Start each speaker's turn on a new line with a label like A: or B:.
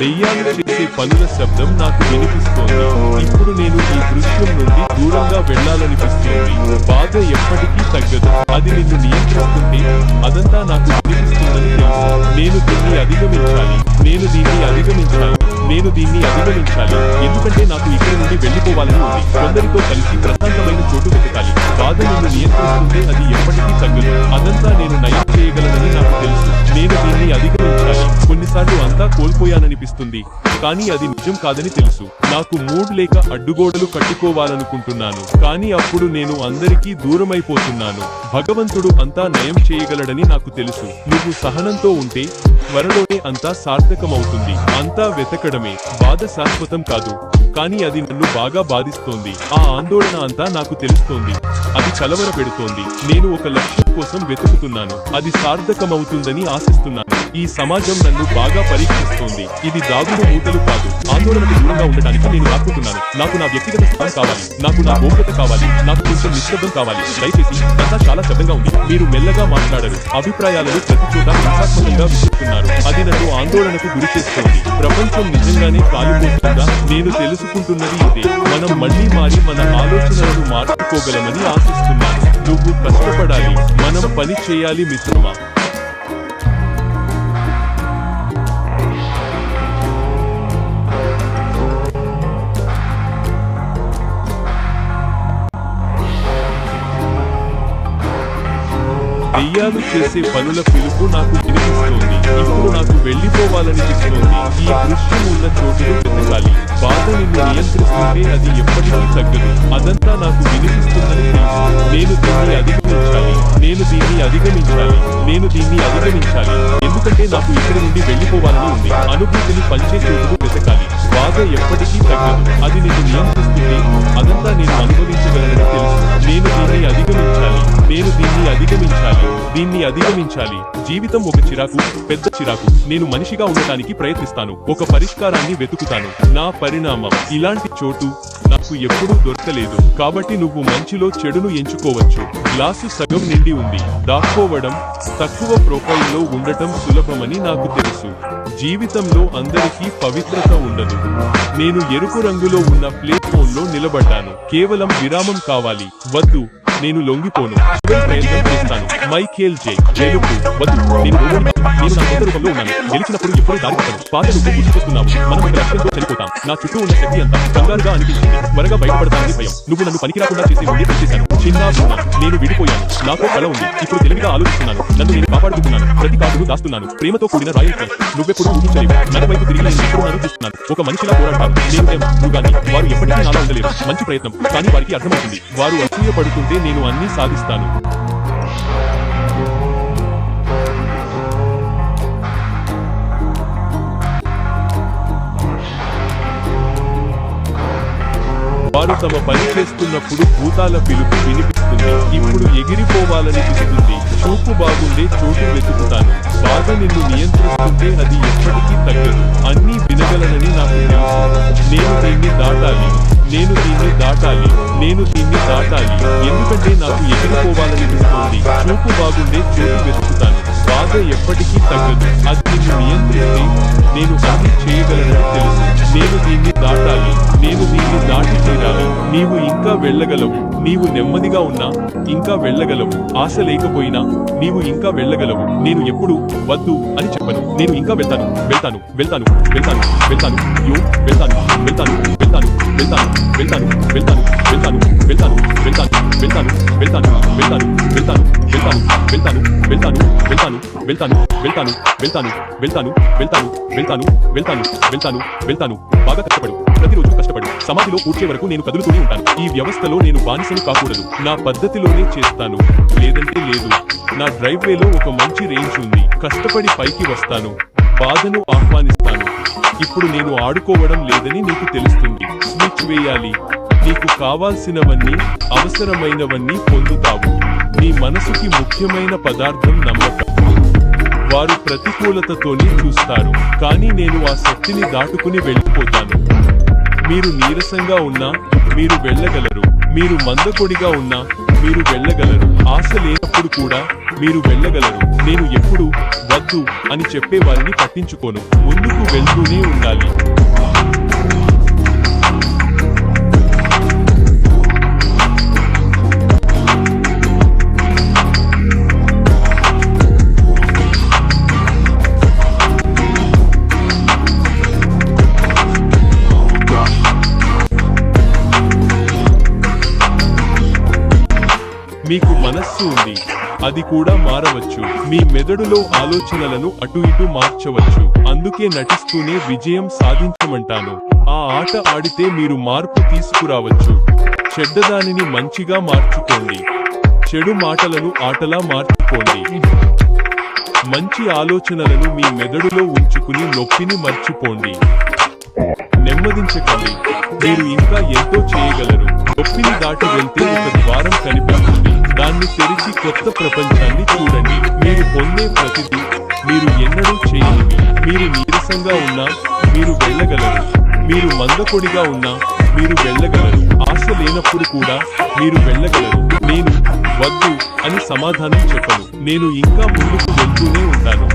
A: దెయ్యాలు చేసే పనుల శబ్దం నాకు వినిపిస్తోంది. ఇప్పుడు నేను ఈ దృశ్యం నుండి దూరంగా వెళ్లాలనిపిస్తుంది. బాధ ఎప్పటికీ తగ్గదు. అది నిన్ను నియంత్రిస్తుంటే అదంతా నాకు వినిపిస్తుందని తెలుసు. నేను దీన్ని అధిగమించాలి. ఎందుకంటే నాకు ఇక్కడి నుండి వెళ్లిపోవాలని ఉంది. కొందరితో కలిసి ప్రశాంతమైన చోటు వెతకాలి. బాధ నిన్ను నియంత్రిస్తుంటే అది ఎప్పటికీ తగ్గదు. అదంతా నేను నయం చేయగలనని నాకు తెలుసు. నేను దీన్ని అధిగమించాలి. కొన్నిసార్లు అంతా కోల్పోయాననిపిస్తుంది, కానీ అది నిజం కాదని తెలుసు. నాకు మూడ్ లేక అడ్డుగోడలు కట్టుకోవాలనుకుంటున్నాను, కానీ అప్పుడు నేను అందరికీ దూరమైపోతున్నాను. భగవంతుడు అంతా నయం చేయగలడని నాకు తెలుసు. నువ్వు సహనంతో ఉంటే త్వరలోనే అంతా సార్థకమవుతుంది. అంతా వెతకడమే. బాధ శాశ్వతం కాదు, కానీ అది నన్ను బాగా బాధిస్తోంది. ఆ ఆందోళన అంతా నాకు తెలుస్తోంది. అది కలవర పెడుతోంది. నేను ఒక లక్ష్యం కోసం వెతుకుతున్నాను. అది సార్థకమవుతుందని ఆశిస్తున్నాను. ఈ సమాజం నన్ను బాగా పరీక్షిస్తోంది. ఇది దాగుడు మూటలు కాదు. ఆందోళనకు దూరంగా ఉండటానికి నేను రాసుకుంటున్నాను. నాకు నా వ్యక్తిగత స్థానం కావాలి. నాకు నా గోప్యత కావాలి. నాకు కొంచెం నిశ్శబ్దం కావాలి. దయచేసి అంతా చాలా శబ్దంగా ఉంది. మీరు మెల్లగా మాట్లాడరు. అభిప్రాయాలను ప్రతి చోట హింసాత్మకంగా విసురుతున్నారు. అది నన్ను ఆందోళనకు గురి చేస్తోంది. ప్రపంచం నిజంగానే కాలిపోతుందా? నేను తెలుసుకుంటున్నది ఇదే. మనం మళ్లీ మారి మన ఆలోచనలను మార్చుకోగలమని ఆశిస్తున్నాను. నువ్వు కష్టపడాలి. మనం పని చేయాలి మిత్రమా. దెయ్యాలు చేసే పనుల పిలుపు నాకు వినిపిస్తోంది. ఇప్పుడు నాకు వెళ్లిపోవాలనిపిస్తోంది. ఈ దృశ్యం ఉన్న చోటును వెతకాలి. బాధ నిన్ను నియంత్రిస్తుంటే అది ఎప్పటికీ తగ్గదు. అదంతా నాకు వినిపిస్తుందని తెలుసు. నేను దీన్ని అధిగమించాలి. ఎందుకంటే నాకు ఇక్కడి నుండి వెళ్లిపోవాలని ఉంది. అనుభూతిని పంచే చోటును వెతకాలి. బాధ ఎప్పటికీ తగ్గదు. అది నిన్ను నియంత్రిస్తుంది. అదంతా నేను అనుభవించగలనని తెలుసు. నేను దీన్ని అధిగమించాలి. జీవితం ఒక చిరాకు, పెద్ద చిరాకు. నేను మనిషిగా ఉండటానికి ప్రయత్నిస్తాను. ఒక పరిష్కారాన్ని వెతుకుతాను. నా పరిణామం ఇలాంటి చోటు నాకు ఎప్పుడూ దొరకలేదు. కాబట్టి నువ్వు మంచిలో చెడును ఎంచుకోవచ్చు. గ్లాసు సగం నిండి ఉంది. దాక్కోవడం, తక్కువ ప్రొఫైల్లో ఉండటం సులభమని నాకు తెలుసు. జీవితంలో అందరికీ పవిత్రత ఉండదు. నేను ఎరుపు రంగులో ఉన్న ప్లేట్ఫామ్లో నిలబడ్డాను. కేవలం విరామం కావాలి. వద్దు, నేను లొంగిపోను. ప్రయత్నం చేస్తాను. మైఖేల్ జే. గెలుపు వద్దు. నేను నా సొంత రూపంలో ఉన్నాను. గెలిచినప్పుడు ఎప్పుడు దారిపడను. పాత నువ్వు గుర్తుకొస్తున్నావు. మనం ఒక లక్ష్యంతో చనిపోతాం. నా చుట్టూ ఉన్న శక్తి అంతా కంగారుగా అనిపించింది. త్వరగా బయటపడతానని భయం. నువ్వు నన్ను పనికిరాకుండా చేసే ముందే చేశాను. చిన్న నేను విడిపోయాను. నాతో కళ ఉంది. ఇప్పుడు తెలివిగా ఆలోచిస్తున్నాను. నన్ను నేను కాపాడుకుంటున్నాను. ప్రతి కార్డును దాస్తున్నాను. ప్రేమతో కూడిన రాయల్ ఫ్రెండ్. నువ్వెప్పుడు ఊహించలేవు. నన్ను వైపు తిరిగి నేను ఎప్పుడు నన్ను చూస్తున్నాను. ఒక మనిషిలా పోరాడతాను. నేను గాని వారు ఎప్పటికీ నాలా ఉండలేరు. మంచి ప్రయత్నం, కానీ వారికి అర్థమవుతుంది. వారు అసూయ పడుతుంటే నేను అన్నీ సాధిస్తాను. వారు తమ పని చేస్తున్నప్పుడు భూతాల పిలుపు వినిపిస్తుంది. ఇప్పుడు ఎగిరిపోవాలనిపిస్తుంది. చూపు బాగుండే చోటు వెతుకుతాను. బాధ నిన్ను నియంత్రిస్తుంటే అది ఎప్పటికీ తగ్గదు. అన్నీ వినగలనని నాకు తెలుసు. నేను దీన్ని దాటాలి. ఎందుకంటే నాకు ఎగిరిపోవాలనిపిస్తుంది. చూపు బాగుండే చోటు వెతుకుతాను. బాధ ఎప్పటికీ తగ్గదు. అది నిన్ను నియంత్రిస్తే నేను అన్ని చేయగలనని తెలుసు. నేను దీన్ని దాటి తీరాలి. నీవు ఇంకా వెళ్ళగలవు. నీవు నెమ్మదిగా ఉన్నా ఇంకా వెళ్ళగలవు. ఆశ లేకపోయినా నీవు ఇంకా వెళ్ళగలవు. నేను ఎప్పుడు వద్దు అని చెప్పను. నేను ఇంకా వెళ్తాను. బాగా కష్టపడు. ప్రతిరోజు కష్టపడు. సమాధిలో కూర్చే వరకు నేను కదులుతూనే ఉంటాను. ఈ వ్యవస్థలో నేను బానిసను కాకూడదు. నా పద్ధతిలోనే చేస్తాను, లేదంటే లేదు. నా డ్రైవ్వేలో ఒక మంచి రేంజ్ ఉంది. కష్టపడి పైకి వస్తాను. బాధను ఆహ్వానిస్తాను. ఇప్పుడు నేను ఆడుకోవడం లేదని నీకు తెలుస్తుంది. స్విచ్ వేయాలి. నీకు కావాల్సినవన్నీ, అవసరమైనవన్నీ పొందుతావు. నీ మనసుకి ముఖ్యమైన పదార్థం నమ్మకం. వారు ప్రతికూలతతోనే చూస్తారు, కానీ నేను ఆ శక్తిని దాటుకుని వెళ్ళిపోతాను. మీరు నీరసంగా ఉన్నా మీరు వెళ్ళగలరు. మీరు మందకొడిగా ఉన్నా మీరు వెళ్ళగలరు. ఆశ లేనప్పుడు కూడా మీరు వెళ్ళగలరు. నేను ఎప్పుడు వద్దు అని చెప్పే వారిని పట్టించుకోను. ముందుకు వెళ్తూనే ఉండాలి. మీకు మనస్సు ఉంది, అది కూడా మారవచ్చు. మీ మెదడులో ఆలోచనలను అటు ఇటు మార్చవచ్చు. అందుకే నటిస్తూనే విజయం సాధించమంటాను. ఆ ఆట ఆడితే మీరు మార్పు తీసుకురావచ్చు. చెడ్డదానిని మంచిగా మార్చుకోండి. చెడు మాటలను ఆటలా మార్చుకోండి. మంచి ఆలోచనలను మీ మెదడులో ఉంచుకుని నొప్పిని మర్చిపోండి. నెమ్మదించకండి. మీరు ఇంకా ఎంతో చేయగలరు. నొప్పిని దాటి వెళ్తే ఒక ద్వారం కనిపిస్తుంది. దాన్ని తెరిచి కొత్త ప్రపంచాన్ని చూడండి. మీరు పొందే ప్రతిదీ మీరు ఎన్నడూ చేయనివి. మీరు నీరసంగా ఉన్నా మీరు వెళ్ళగలరు. మీరు మందకొడిగా ఉన్నా మీరు వెళ్ళగలరు. ఆశ లేనప్పుడు కూడా మీరు వెళ్ళగలరు. నేను వద్దు అని సమాధానం చెప్పను. నేను ఇంకా ముందుకు వెళ్తూనే ఉంటాను.